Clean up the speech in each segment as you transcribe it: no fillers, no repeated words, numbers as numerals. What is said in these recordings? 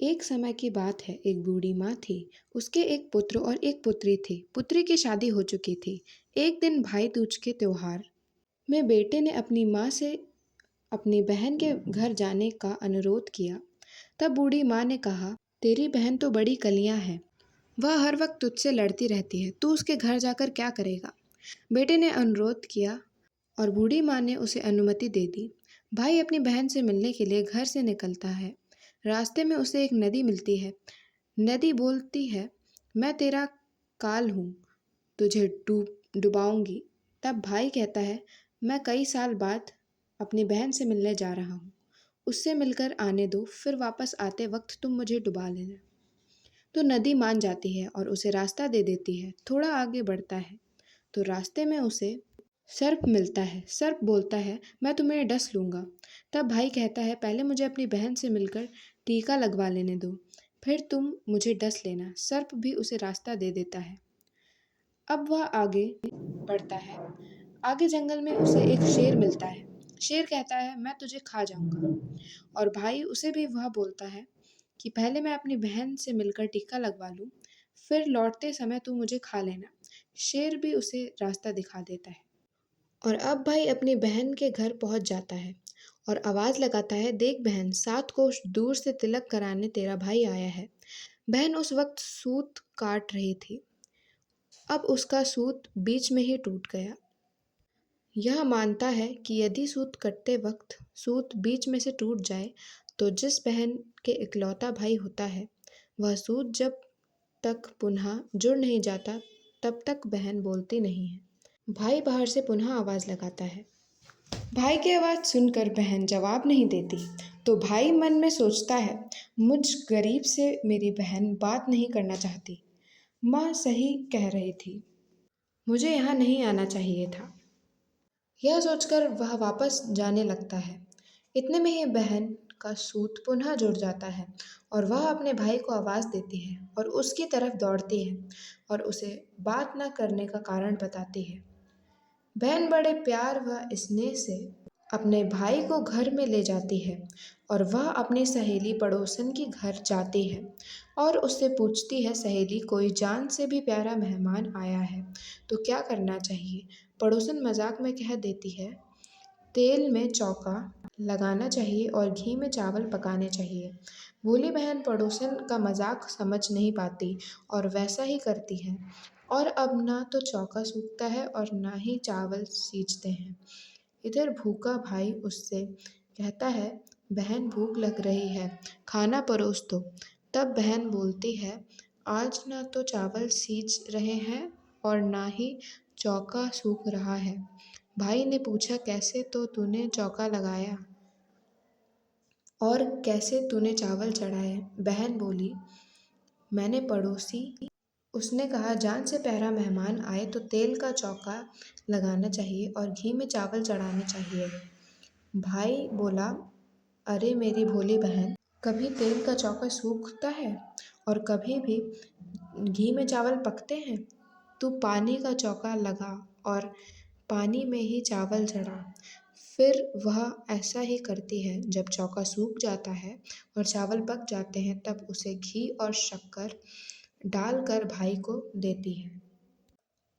एक समय की बात है, एक बूढ़ी माँ थी। उसके एक पुत्र और एक पुत्री थी। पुत्री की शादी हो चुकी थी। एक दिन भाई दूज के त्योहार में बेटे ने अपनी माँ से अपनी बहन के घर जाने का अनुरोध किया। तब बूढ़ी माँ ने कहा, तेरी बहन तो बड़ी कलियां है। वह हर वक्त तुझसे लड़ती रहती है। तू उसके घर जाकर क्या करेगा? बेटे ने अनुरोध किया और बूढ़ी माँ ने उसे अनुमति दे दी। भाई अपनी बहन से मिलने के लिए घर से निकलता है। रास्ते में उसे एक नदी मिलती है। नदी बोलती है, मैं तेरा काल हूँ, तुझे डुबाऊंगी। तब भाई कहता है, मैं कई साल बाद अपनी बहन से मिलने जा रहा हूँ। उससे मिलकर आने दो, फिर वापस आते वक्त तुम मुझे डुबा लेना। तो नदी मान जाती है और उसे रास्ता दे देती है। थोड़ा आगे बढ़ता है तो रास्ते में उसे सर्प मिलता है। सर्प बोलता है, मैं तुम्हें डस लूँगा। तब भाई कहता है, पहले मुझे अपनी बहन से मिलकर टीका लगवा लेने दो, फिर तुम मुझे डस लेना। सर्प भी उसे रास्ता दे देता है। अब वह आगे बढ़ता है। आगे जंगल में उसे एक शेर मिलता है। शेर कहता है, मैं तुझे खा जाऊंगा। और भाई उसे भी वह बोलता है कि पहले मैं अपनी बहन से मिलकर टीका लगवा लूं, फिर लौटते समय तू मुझे खा लेना। शेर भी उसे रास्ता दिखा देता है। और अब भाई अपनी बहन के घर पहुंच जाता है और आवाज लगाता है, देख बहन, 7 कोस दूर से तिलक कराने तेरा भाई आया है। बहन उस वक्त सूत काट रही थी। अब उसका सूत बीच में ही टूट गया। यह मानता है कि यदि सूत कटते वक्त सूत बीच में से टूट जाए तो जिस बहन के इकलौता भाई होता है, वह सूत जब तक पुनः जुड़ नहीं जाता तब तक बहन बोलती नहीं है। भाई बाहर से पुनः आवाज लगाता है। भाई की आवाज़ सुनकर बहन जवाब नहीं देती। तो भाई मन में सोचता है, मुझ गरीब से मेरी बहन बात नहीं करना चाहती। माँ सही कह रही थी, मुझे यहाँ नहीं आना चाहिए था। यह सोचकर वह वापस जाने लगता है। इतने में ही बहन का सूत पुनः जुड़ जाता है और वह अपने भाई को आवाज़ देती है और उसकी तरफ दौड़ती है और उसे बात न करने का कारण बताती है। बहन बड़े प्यार व स्नेह से अपने भाई को घर में ले जाती है और वह अपनी सहेली पड़ोसन के घर जाती है और उससे पूछती है, सहेली, कोई जान से भी प्यारा मेहमान आया है तो क्या करना चाहिए? पड़ोसन मजाक में कह देती है, तेल में चौका लगाना चाहिए और घी में चावल पकाने चाहिए। भोली बहन पड़ोसन का मजाक समझ नहीं पाती और वैसा ही करती है और अब ना तो चौका सूखता है और ना ही चावल सींचते हैं। इधर भूखा भाई उससे कहता है, बहन भूख लग रही है, खाना परोस दो। तब बहन बोलती है, आज ना तो चावल सींच रहे हैं और ना ही चौका सूख रहा है। भाई ने पूछा, कैसे तो तूने चौका लगाया और कैसे तूने चावल चढ़ाए? बहन बोली, मैंने पड़ोसी, उसने कहा, जान से प्यारा मेहमान आए तो तेल का चौका लगाना चाहिए और घी में चावल चढ़ाने चाहिए। भाई बोला, अरे मेरी भोली बहन, कभी तेल का चौका सूखता है और कभी भी घी में चावल पकते हैं। तू पानी का चौका लगा और पानी में ही चावल चढ़ा। फिर वह ऐसा ही करती है। जब चौका सूख जाता है और चावल पक जाते हैं तब उसे घी और शक्कर डालकर भाई को देती है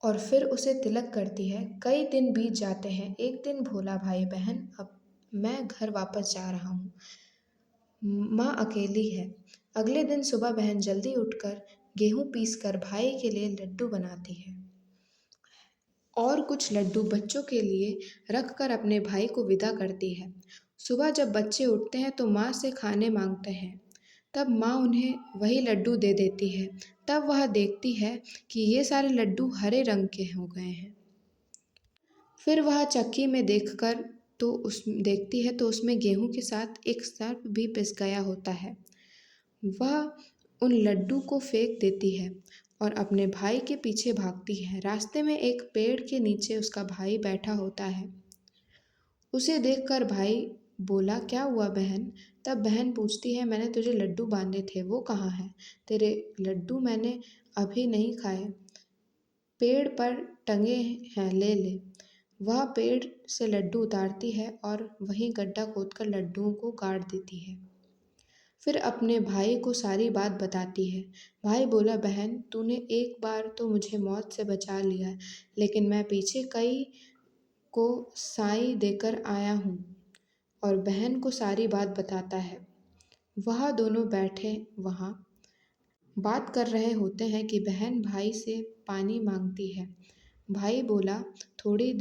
और फिर उसे तिलक करती है। कई दिन बीत जाते हैं। एक दिन भोला भाई, बहन अब मैं घर वापस जा रहा हूँ, माँ अकेली है। अगले दिन सुबह बहन जल्दी उठकर गेहूं पीसकर भाई के लिए लड्डू बनाती है और कुछ लड्डू बच्चों के लिए रख कर अपने भाई को विदा करती है। सुबह जब बच्चे उठते हैं तो माँ से खाने मांगते हैं। तब माँ उन्हें वही लड्डू दे देती है। तब वह देखती है कि ये सारे लड्डू हरे रंग के हो गए हैं। फिर वह चक्की में देखती है तो उसमें गेहूं के साथ एक सर्प भी पिस गया होता है। वह उन लड्डू को फेंक देती है और अपने भाई के पीछे भागती है। रास्ते में एक पेड़ के नीचे उसका भाई बैठा होता है। उसे देखकर भाई बोला, क्या हुआ बहन? तब बहन पूछती है, मैंने तुझे लड्डू बांधे थे, वो कहाँ हैं? तेरे लड्डू मैंने अभी नहीं खाए, पेड़ पर टंगे हैं, ले ले। वह पेड़ से लड्डू उतारती है और वहीं गड्ढा खोदकर लड्डुओं को गाड़ देती है। फिर अपने भाई को सारी बात बताती है। भाई बोला, बहन तूने एक बार तो मुझे मौत से बचा लिया, लेकिन मैं पीछे कई को साई देकर आया हूँ। और बहन को सारी बात बताता है। वह दोनों बैठे वहाँ बात कर रहे होते हैं कि बहन भाई से पानी मांगती है। भाई बोला, थोड़ी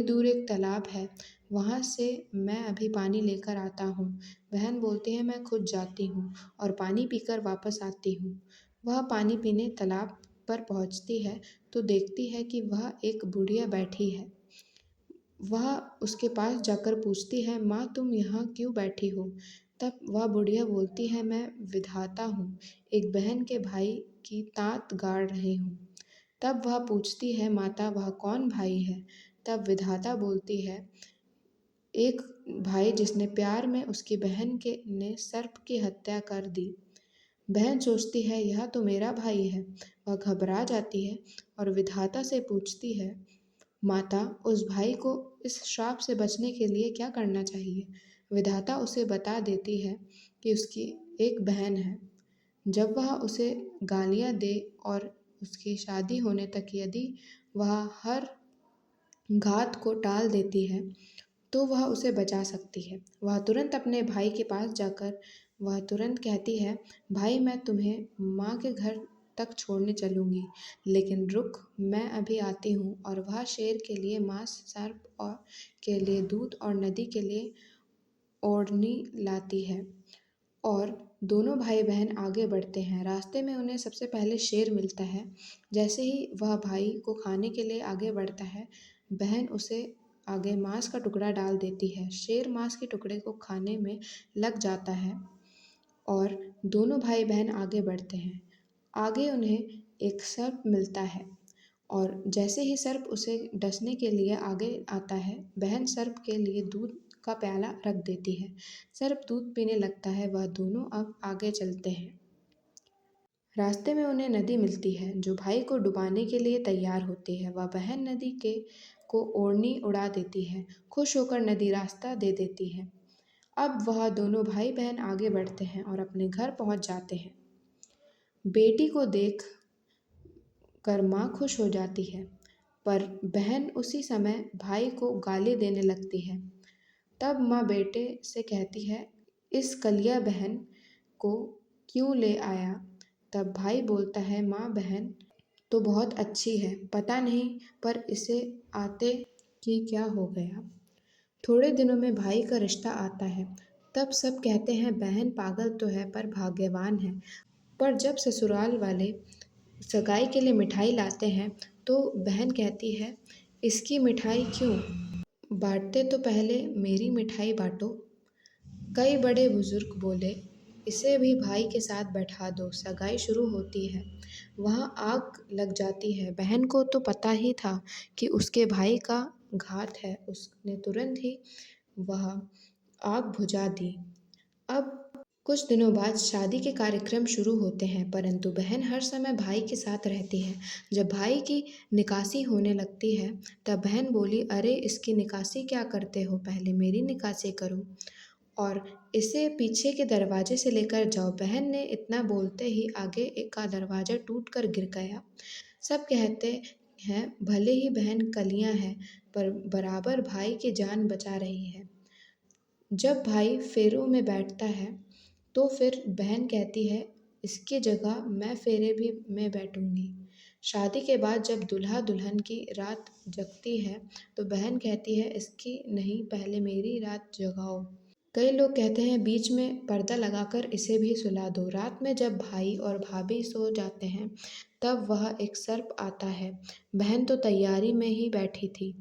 दूर एक तालाब है, वहाँ से मैं अभी पानी लेकर आता हूँ। बहन बोलती है, मैं खुद जाती हूँ और पानी पीकर वापस आती हूँ। वह पानी पीने तालाब पर पहुँचती है तो देखती है कि वह एक बुढ़िया बैठी है। वह उसके पास जाकर पूछती है, माँ तुम यहाँ क्यों बैठी हो? तब वह बुढ़िया बोलती है, मैं विधाता हूँ, एक बहन के भाई की तांत गाड़ रही हूँ। तब वह पूछती है, माता वह कौन भाई है? तब विधाता बोलती है, एक भाई जिसने प्यार में उसकी बहन के ने सर्प की हत्या कर दी। बहन सोचती है, यह तो मेरा भाई है। वह घबरा जाती है और विधाता से पूछती है, माता उस भाई को इस श्राप से बचने के लिए क्या करना चाहिए? विधाता उसे बता देती है कि उसकी एक बहन है। जब वह उसे गालियाँ दे और उसकी शादी होने तक यदि वह हर घात को टाल देती है तो वह उसे बचा सकती है। वह तुरंत अपने भाई के पास जाकर वह तुरंत कहती है, भाई मैं तुम्हें माँ के घर तक छोड़ने चलूँगी, लेकिन रुक मैं अभी आती हूँ। और वह शेर के लिए मांस, सर्प और के लिए दूध और नदी के लिए ओढ़नी लाती है। और दोनों भाई बहन आगे बढ़ते हैं। रास्ते में उन्हें सबसे पहले शेर मिलता है। जैसे ही वह भाई को खाने के लिए आगे बढ़ता है, बहन उसे आगे मांस का टुकड़ा डाल देती है। शेर मांस के टुकड़े को खाने में लग जाता है और दोनों भाई बहन आगे बढ़ते हैं। आगे उन्हें एक सर्प मिलता है और जैसे ही सर्प उसे डसने के लिए आगे आता है, बहन सर्प के लिए दूध का प्याला रख देती है। सर्प दूध पीने लगता है। वह दोनों अब आगे चलते हैं। रास्ते में उन्हें नदी मिलती है जो भाई को डुबाने के लिए तैयार होती है। वह बहन नदी के को ओढ़नी उड़ा देती है। खुश होकर नदी रास्ता दे देती है। अब वह दोनों भाई बहन आगे बढ़ते हैं और अपने घर पहुंच जाते हैं। बेटी को देख कर माँ खुश हो जाती है, पर बहन उसी समय भाई को गाली देने लगती है। तब माँ बेटे से कहती है, इस कलिया बहन को क्यों ले आया? तब भाई बोलता है, माँ बहन तो बहुत अच्छी है, पता नहीं पर इसे आते कि क्या हो गया। थोड़े दिनों में भाई का रिश्ता आता है। तब सब कहते हैं, बहन पागल तो है पर भाग्यवान है। पर जब ससुराल वाले सगाई के लिए मिठाई लाते हैं तो बहन कहती है, इसकी मिठाई क्यों? बांटते तो पहले मेरी मिठाई बांटो। कई बड़े बुजुर्ग बोले, इसे भी भाई के साथ बैठा दो। सगाई शुरू होती है। वहाँ आग लग जाती है। बहन को तो पता ही था कि उसके भाई का घात है। उसने तुरंत ही वह आग बुझा दी। अब कुछ दिनों बाद शादी के कार्यक्रम शुरू होते हैं, परंतु बहन हर समय भाई के साथ रहती है। जब भाई की निकासी होने लगती है तब बहन बोली, अरे इसकी निकासी क्या करते हो, पहले मेरी निकासी करो और इसे पीछे के दरवाजे से लेकर जाओ। बहन ने इतना बोलते ही आगे एक का दरवाजा टूट कर गिर गया। सब कहते हैं, भले ही बहन कलियां है पर बराबर भाई की जान बचा रही है। जब भाई फेरों में बैठता है तो फिर बहन कहती है, इसकी जगह मैं फेरे भी में बैठूंगी। शादी के बाद जब दूल्हा दुल्हन की रात जगती है तो बहन कहती है, इसकी नहीं, पहले मेरी रात जगाओ। कई लोग कहते हैं, बीच में पर्दा लगाकर इसे भी सुला दो। रात में जब भाई और भाभी सो जाते हैं तब वह एक सर्प आता है। बहन तो तैयारी में ही बैठी थी।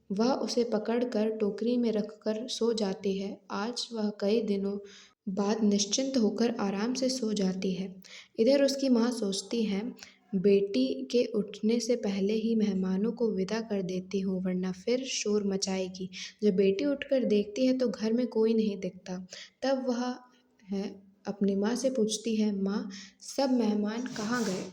वह उसे पकड़कर टोकरी में रखकर सो जाती है। आज वह कई दिनों बाद निश्चिंत होकर आराम से सो जाती है। इधर उसकी माँ सोचती है, बेटी के उठने से पहले ही मेहमानों को विदा कर देती हूँ, वरना फिर शोर मचाएगी। जब बेटी उठकर देखती है तो घर में कोई नहीं दिखता। तब वह अपनी माँ से पूछती है, माँ सब मेहमान कहाँ गए?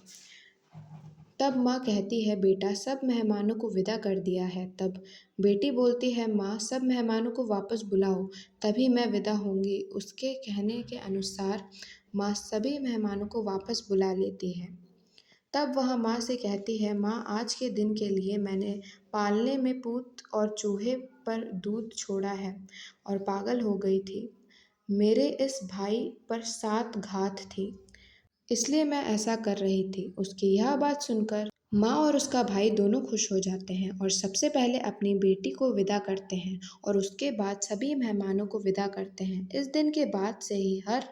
तब माँ कहती है, बेटा सब मेहमानों को विदा कर दिया है। तब बेटी बोलती है, माँ सब मेहमानों को वापस बुलाओ, तभी मैं विदा होंगी। उसके कहने के अनुसार माँ सभी मेहमानों को वापस बुला लेती है। तब वह माँ से कहती है, माँ आज के दिन के लिए मैंने पालने में पूत और चूहे पर दूध छोड़ा है और पागल हो गई थी। मेरे इस भाई पर 7 घात थी, इसलिए मैं ऐसा कर रही थी। उसकी यह बात सुनकर माँ और उसका भाई दोनों खुश हो जाते हैं और सबसे पहले अपनी बेटी को विदा करते हैं और उसके बाद सभी मेहमानों को विदा करते हैं। इस दिन के बाद से ही हर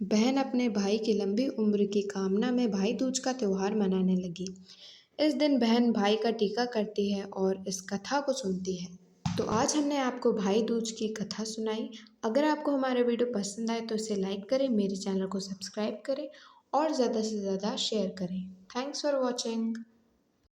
बहन अपने भाई की लंबी उम्र की कामना में भाई दूज का त्योहार मनाने लगी। इस दिन बहन भाई का टीका करती है और इस कथा को सुनती है। तो आज हमने आपको भाई दूज की कथा सुनाई। अगर आपको हमारा वीडियो पसंद आए तो इसे लाइक करें, मेरे चैनल को सब्सक्राइब करें और ज़्यादा से ज़्यादा शेयर करें। Thanks for watching.